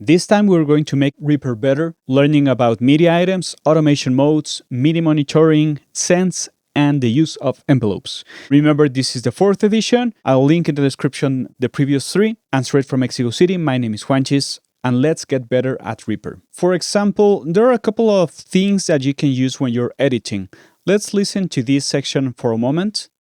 This time we're going to make Reaper better, learning about MIDI items, automation modes, MIDI monitoring, sends, and the use of envelopes. Remember, this is the 4th edition. I'll link in the description the previous 3. And straight from Mexico City, my name is Juanchis, and let's get better at Reaper. For example, there are a couple of things that you can use when you're editing. Let's listen to this section for a moment.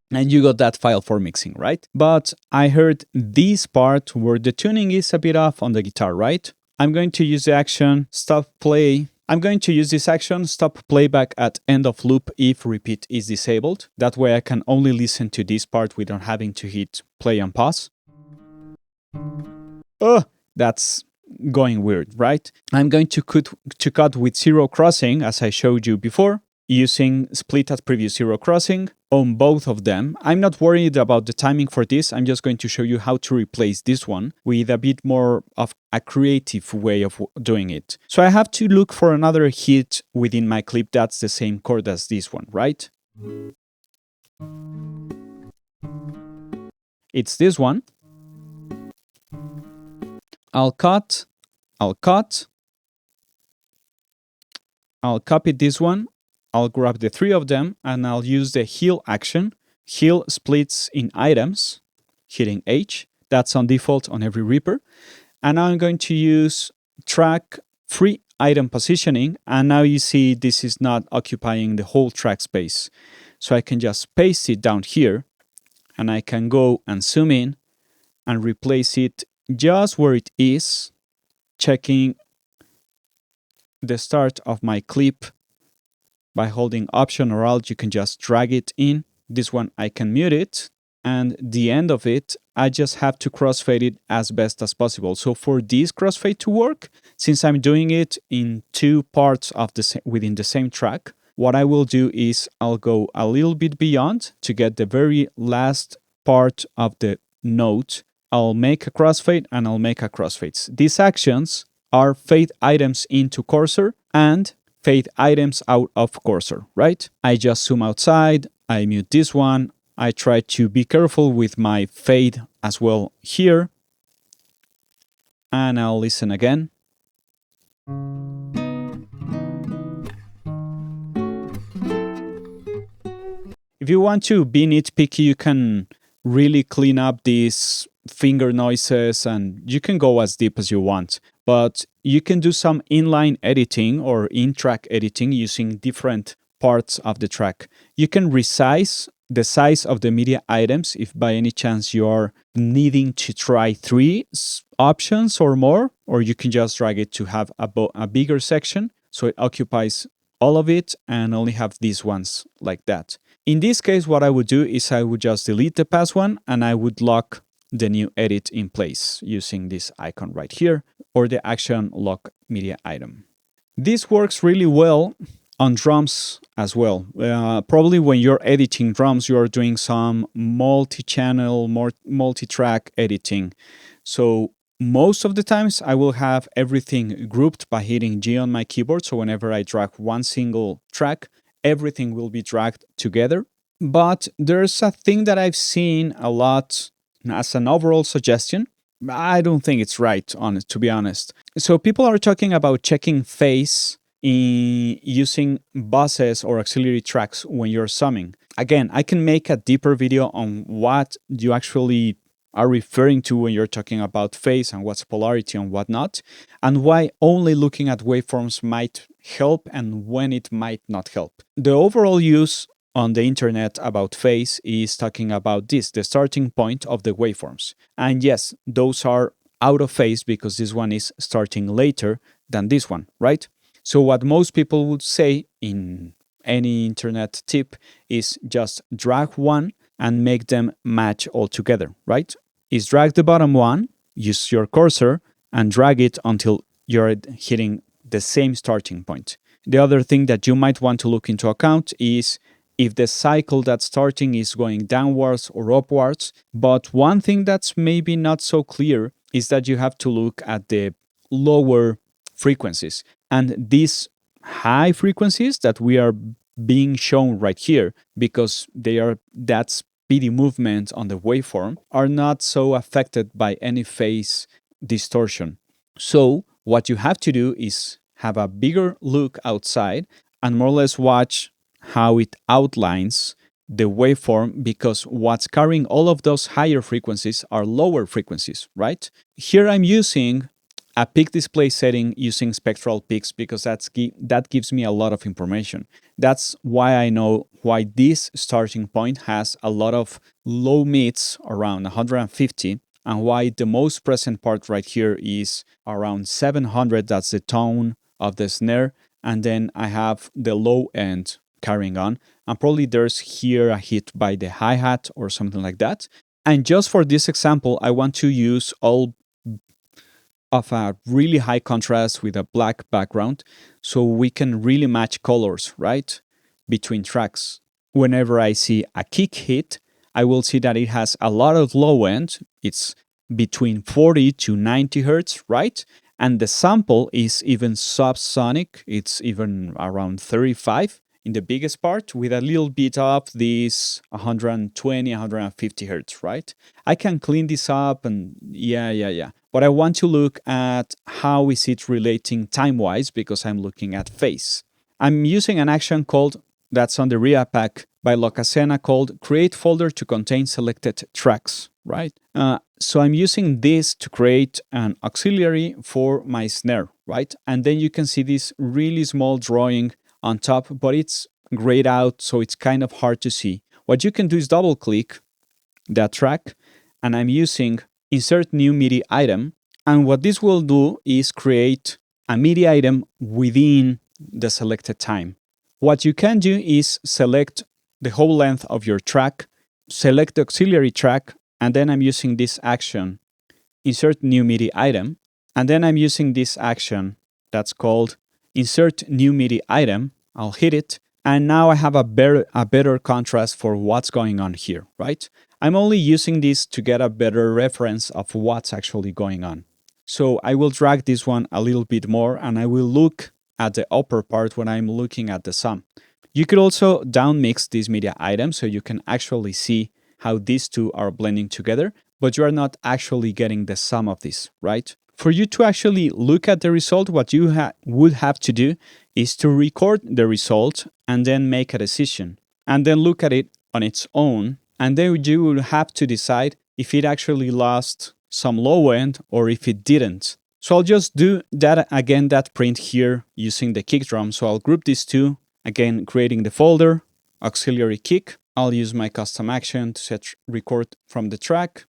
And you got that file for mixing, right? But I heard this part where the tuning is a bit off on the guitar, right? I'm going to use the action stop play. I'm going to use this action stop playback at end of loop if repeat is disabled. That way I can only listen to this part without having to hit play and pause. Oh, that's going weird, right? I'm going to cut with zero crossing as I showed you before, using split at previous zero crossing on both of them. I'm not worried about the timing for this. I'm just going to show you how to replace this one with a bit more of a creative way of doing it. So I have to look for another hit within my clip that's the same chord as this one, right? It's this one. I'll copy this one. I'll grab the 3 of them and I'll use the heal action. Heal splits in items, hitting H. That's on default on every Reaper. And now I'm going to use track free item positioning. And now you see this is not occupying the whole track space. So I can just paste it down here and I can go and zoom in and replace it just where it is, checking the start of my clip. By holding Option or Alt, you can just drag it in. This one, I can mute it. And the end of it, I just have to crossfade it as best as possible. So for this crossfade to work, since I'm doing it in 2 parts of within the same track, what I will do is I'll go a little bit beyond to get the very last part of the note. I'll make a crossfade and I'll make a crossfade. These actions are fade items into cursor and fade items out of cursor, right? I just zoom outside, I mute this one, I try to be careful with my fade as well here, and I'll listen again. If you want to be nitpicky, you can really clean up these finger noises and you can go as deep as you want. But you can do some inline editing or in-track editing using different parts of the track. You can resize the size of the media items if by any chance you are needing to try 3 options or more, or you can just drag it to have a bigger section so it occupies all of it and only have these ones like that. In this case, what I would do is I would just delete the past one and I would lock the new edit in place using this icon right here or the action lock media item. This works really well on drums as well. Probably when you're editing drums, you're doing some multi-channel, multi-track editing. So most of the times I will have everything grouped by hitting G on my keyboard. So whenever I drag one single track, everything will be dragged together. But there's a thing that I've seen a lot as an overall suggestion. I don't think it's right, to be honest. So people are talking about checking phase in using buses or auxiliary tracks when you're summing. Again, I can make a deeper video on what you actually are referring to when you're talking about phase and what's polarity and whatnot, and why only looking at waveforms might help and when it might not help. The overall use on the internet about phase is talking about this, the starting point of the waveforms. And yes, those are out of phase because this one is starting later than this one, right? So what most people would say in any internet tip is just drag one and make them match all together, right? Is drag the bottom one, use your cursor and drag it until you're hitting the same starting point. The other thing that you might want to look into account is if the cycle that's starting is going downwards or upwards. But one thing that's maybe not so clear is that you have to look at the lower frequencies. And these high frequencies that we are being shown right here, because they are that speedy movement on the waveform, are not so affected by any phase distortion. So what you have to do is have a bigger look outside and more or less watch how it outlines the waveform, because what's carrying all of those higher frequencies are lower frequencies, right? Here I'm using a peak display setting using spectral peaks because that gives me a lot of information. That's why I know why this starting point has a lot of low mids around 150, and why the most present part right here is around 700. That's the tone of the snare. And then I have the low end carrying on. And probably there's here a hit by the hi-hat or something like that. And just for this example, I want to use all of a really high contrast with a black background so we can really match colors, right, between tracks. Whenever I see a kick hit, I will see that it has a lot of low end. It's between 40 to 90 hertz, right? And the sample is even subsonic. It's even around 35 in the biggest part, with a little bit of this 120, 150 hertz, right? I can clean this up and yeah. But I want to look at how is it relating time-wise, because I'm looking at phase. I'm using an action called, that's on the RIA pack by Locasena, called create folder to contain selected tracks, right? So I'm using this to create an auxiliary for my snare, right? And then you can see this really small drawing on top, but it's grayed out, so it's kind of hard to see. What you can do is double click that track, and I'm using insert new MIDI item. And what this will do is create a MIDI item within the selected time. What you can do is select the whole length of your track, select the auxiliary track, and then I'm using this action, insert new MIDI item, and then I'm using this action that's called insert new MIDI item. I'll hit it, and now I have a better contrast for what's going on here, right? I'm only using this to get a better reference of what's actually going on. So I will drag this one a little bit more, and I will look at the upper part when I'm looking at the sum. You could also downmix this media item so you can actually see how these two are blending together, but you are not actually getting the sum of this, right? For you to actually look at the result, what you would have to do is to record the result and then make a decision, and then look at it on its own, and then you will have to decide if it actually lost some low end or if it didn't. So I'll just do that again, that print here using the kick drum. So I'll group these two, again creating the folder, auxiliary kick. I'll use my custom action to set record from the track.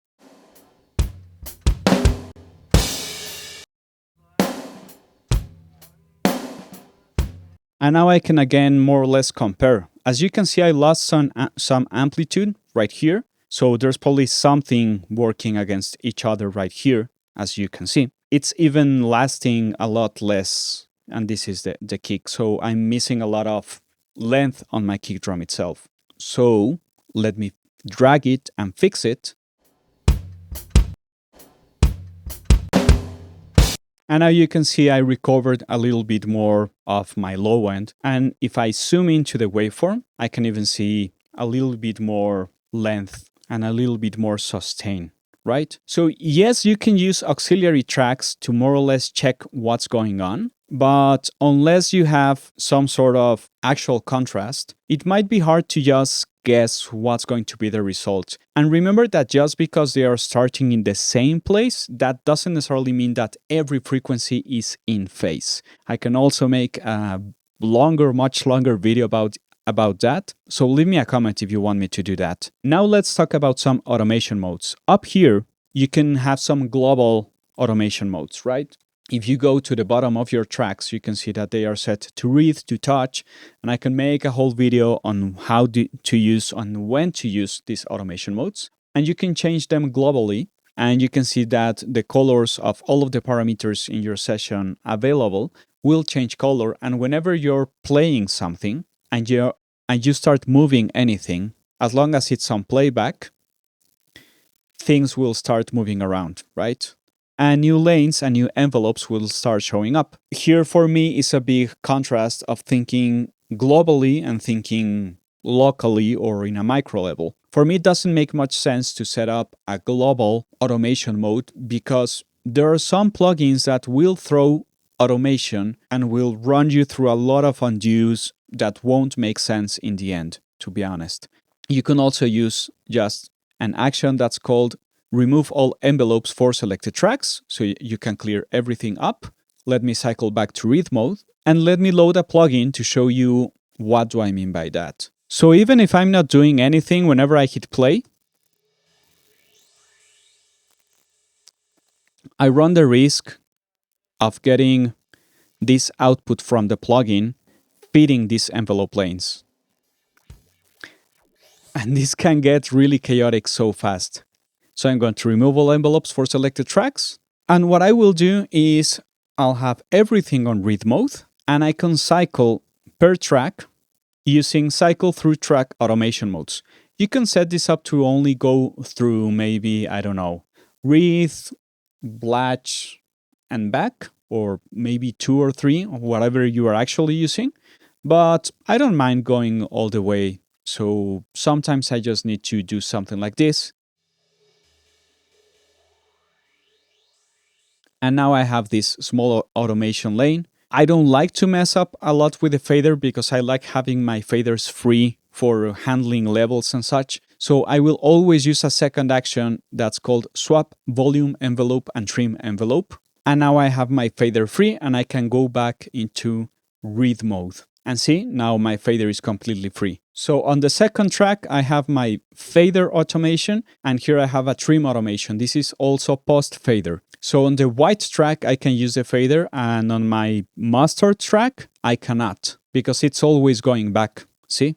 And now I can again more or less compare. As you can see, I lost some amplitude right here. So there's probably something working against each other right here, as you can see. It's even lasting a lot less, and this is the kick. So I'm missing a lot of length on my kick drum itself. So let me drag it and fix it. And now you can see I recovered a little bit more of my low end. And if I zoom into the waveform, I can even see a little bit more length and a little bit more sustain, right? So yes, you can use auxiliary tracks to more or less check what's going on. But unless you have some sort of actual contrast, it might be hard to just guess what's going to be the result. And remember that just because they are starting in the same place, that doesn't necessarily mean that every frequency is in phase. I can also make a much longer video about that. So leave me a comment if you want me to do that. Now let's talk about some automation modes. Up here, you can have some global automation modes, right? If you go to the bottom of your tracks, you can see that they are set to read, to touch, and I can make a whole video on how to use and when to use these automation modes. And you can change them globally, and you can see that the colors of all of the parameters in your session available will change color. And whenever you're playing something and you start moving anything, as long as it's on playback, things will start moving around, right? and new lanes and new envelopes will start showing up. Here for me is a big contrast of thinking globally and thinking locally or in a micro level. For me, it doesn't make much sense to set up a global automation mode because there are some plugins that will throw automation and will run you through a lot of undos that won't make sense in the end, to be honest. You can also use just an action that's called remove all envelopes for selected tracks, so you can clear everything up. Let me cycle back to read mode, and let me load a plugin to show you what do I mean by that. So even if I'm not doing anything, whenever I hit play, I run the risk of getting this output from the plugin feeding these envelope lanes. And this can get really chaotic so fast. So I'm going to remove all envelopes for selected tracks. And what I will do is I'll have everything on read mode, and I can cycle per track using cycle through track automation modes. You can set this up to only go through maybe, I don't know, read, blatch, and back, or maybe 2 or 3, whatever you are actually using. But I don't mind going all the way. So sometimes I just need to do something like this. And now I have this small automation lane. I don't like to mess up a lot with the fader because I like having my faders free for handling levels and such. So I will always use a second action that's called swap volume envelope and trim envelope. And now I have my fader free and I can go back into read mode. And see, now my fader is completely free. So on the second track, I have my fader automation, and here I have a trim automation. This is also post fader. So on the white track, I can use the fader, and on my mustard track, I cannot, because it's always going back, see?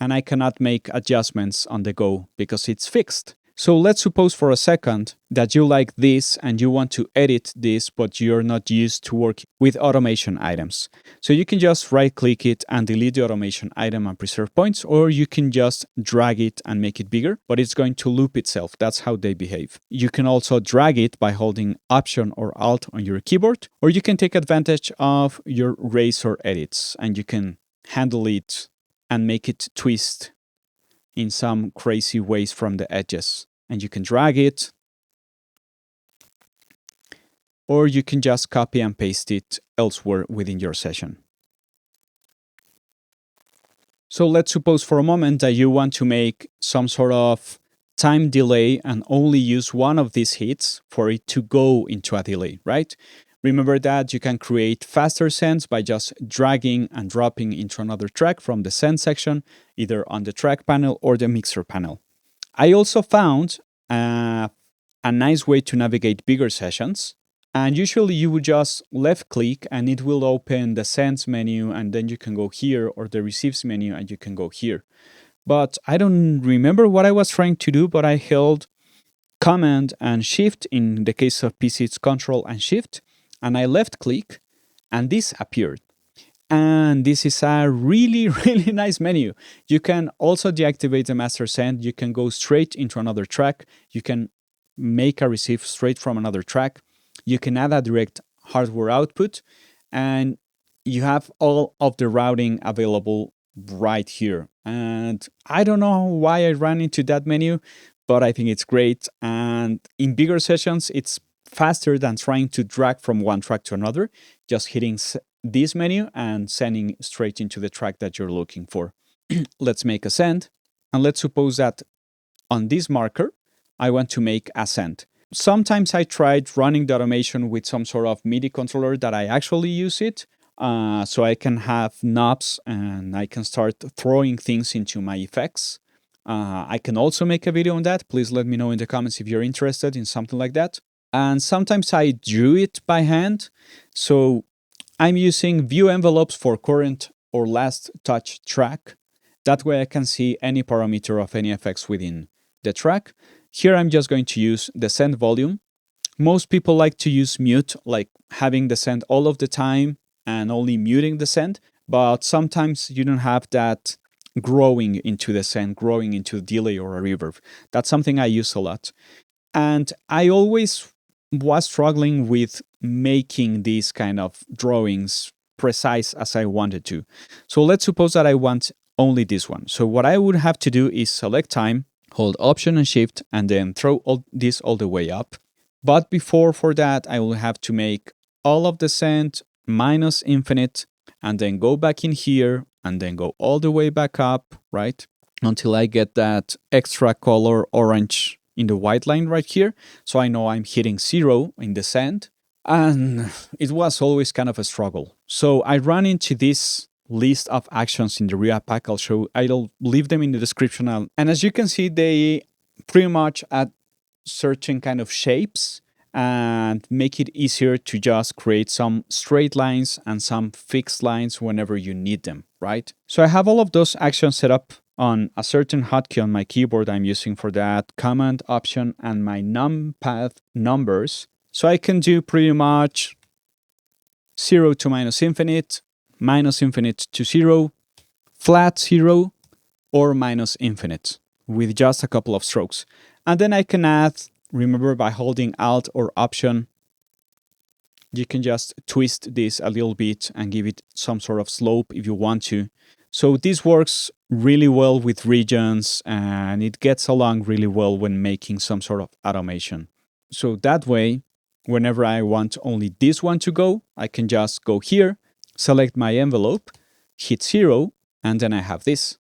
And I cannot make adjustments on the go, because it's fixed. So let's suppose for a second that you like this and you want to edit this, but you're not used to work with automation items. So you can just right click it and delete the automation item and preserve points, or you can just drag it and make it bigger, but it's going to loop itself. That's how they behave. You can also drag it by holding Option or Alt on your keyboard, or you can take advantage of your razor edits and you can handle it and make it twist in some crazy ways from the edges. And you can drag it, or you can just copy and paste it elsewhere within your session. So let's suppose for a moment that you want to make some sort of time delay and only use one of these hits for it to go into a delay, right? Remember that you can create faster sends by just dragging and dropping into another track from the send section, either on the track panel or the mixer panel. I also found a nice way to navigate bigger sessions. And usually you would just left click and it will open the sends menu, and then you can go here, or the receives menu and you can go here. But I don't remember what I was trying to do, but I held Command and Shift. In the case of PC, it's Control and Shift. And I left click and this appeared. And this is a really, really nice menu. You can also deactivate the master send. You can go straight into another track. You can make a receive straight from another track. You can add a direct hardware output. And you have all of the routing available right here. And I don't know why I ran into that menu, but I think it's great. And in bigger sessions, it's faster than trying to drag from one track to another, just hitting this menu and sending straight into the track that you're looking for. Let's make a send. And let's suppose that on this marker, I want to make a send. Sometimes I tried running the automation with some sort of MIDI controller that I actually use it. So I can have knobs and I can start throwing things into my effects. I can also make a video on that. Please let me know in the comments if you're interested in something like that. And sometimes I drew it by hand. So I'm using view envelopes for current or last touch track. That way I can see any parameter of any effects within the track. Here I'm just going to use the send volume. Most people like to use mute, like having the send all of the time and only muting the send. But sometimes you don't have that growing into the send, growing into a delay or a reverb. That's something I use a lot. And I always was struggling with making these kind of drawings precise as I wanted to. So let's suppose that I want only this one. So what I would have to do is select time, hold Option and Shift, and then throw this all the way up. But for that, I will have to make all of descent minus infinite, and then go back in here, and then go all the way back up, right? Until I get that extra color orange in the white line right here. So I know I'm hitting 0 in descent. And it was always kind of a struggle. So I ran into this list of actions in the Ria pack. I'll leave them in the description. And as you can see, they pretty much add certain kind of shapes and make it easier to just create some straight lines and some fixed lines whenever you need them, right? So I have all of those actions set up on a certain hotkey on my keyboard I'm using for that, Command, Option, and my numpad numbers. So I can do pretty much 0 to minus infinite to 0, flat 0, or minus infinite with just a couple of strokes. And then I can add, remember, by holding Alt or Option, you can just twist this a little bit and give it some sort of slope if you want to. So this works really well with regions, and it gets along really well when making some sort of automation. So that way, whenever I want only this one to go, I can just go here, select my envelope, hit 0, and then I have this.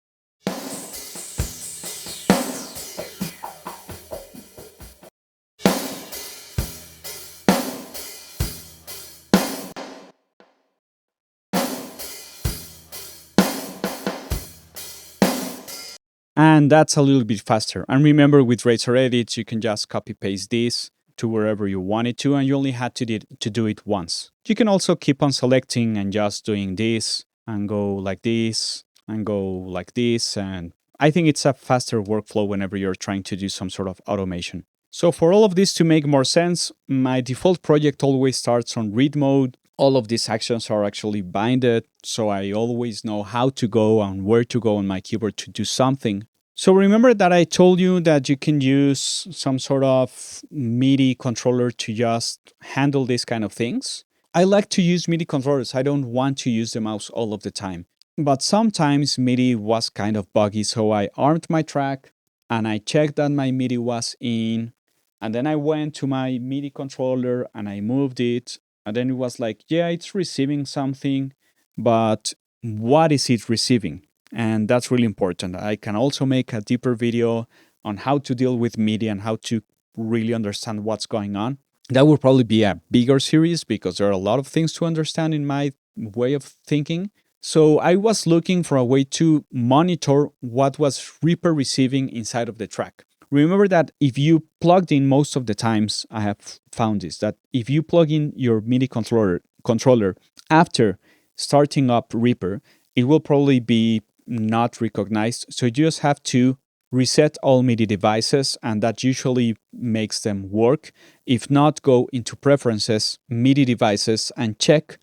And that's a little bit faster. And remember, with Razor Edits, you can just copy paste this to wherever you want it to, and you only had to do it once. You can also keep on selecting and just doing this, and go like this, and go like this, and I think it's a faster workflow whenever you're trying to do some sort of automation. So for all of this to make more sense, my default project always starts on read mode. All of these actions are actually binded, so I always know how to go and where to go on my keyboard to do something. So remember that I told you that you can use some sort of MIDI controller to just handle these kind of things. I like to use MIDI controllers. I don't want to use the mouse all of the time. But sometimes MIDI was kind of buggy, so I armed my track and I checked that my MIDI was in. And then I went to my MIDI controller and I moved it. And then it was like, yeah, it's receiving something, but what is it receiving? And that's really important. I can also make a deeper video on how to deal with MIDI and how to really understand what's going on. That will probably be a bigger series because there are a lot of things to understand in my way of thinking. So I was looking for a way to monitor what was Reaper receiving inside of the track. Remember that if you plugged in, most of the times I have found this, that if you plug in your MIDI controller after starting up Reaper, it will probably be not recognized. So you just have to reset all MIDI devices, and that usually makes them work. If not, go into Preferences, MIDI devices, and check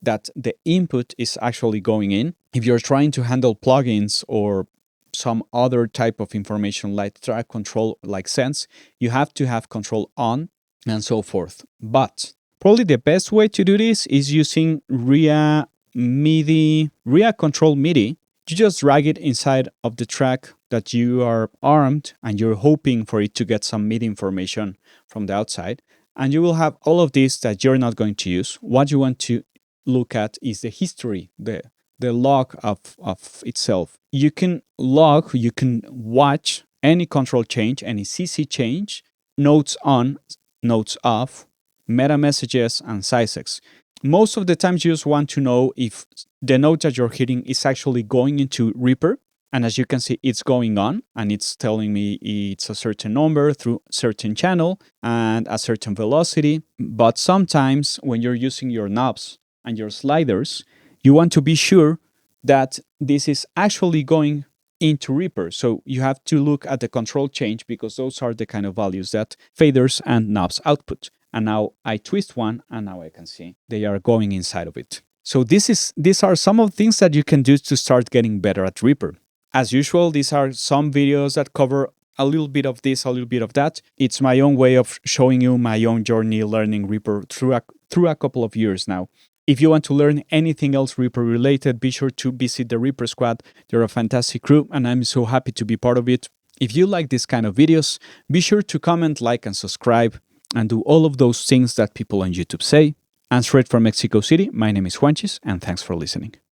that the input is actually going in. If you're trying to handle plugins or some other type of information like track control, like Sense, you have to have control on and so forth. But probably the best way to do this is using Ria Control MIDI. You just drag it inside of the track that you are armed, and you're hoping for it to get some MIDI information from the outside. And you will have all of this that you're not going to use. What you want to look at is the history, the log of itself. You can watch any control change, any CC change, notes on, notes off, meta messages, and sizex. Most of the times you just want to know if the note that you're hitting is actually going into Reaper. And as you can see, it's going on and it's telling me it's a certain number through certain channel and a certain velocity. But sometimes when you're using your knobs and your sliders, you want to be sure that this is actually going into Reaper. So you have to look at the control change because those are the kind of values that faders and knobs output. And now I twist one and now I can see they are going inside of it. So these are some of the things that you can do to start getting better at Reaper. As usual, these are some videos that cover a little bit of this, a little bit of that. It's my own way of showing you my own journey learning Reaper through a couple of years now. If you want to learn anything else Reaper related, be sure to visit the Reaper Squad. They're a fantastic crew, and I'm so happy to be part of it. If you like this kind of videos, be sure to comment, like, and subscribe, and do all of those things that people on YouTube say. I'm straight from Mexico City. My name is Juanchis, and thanks for listening.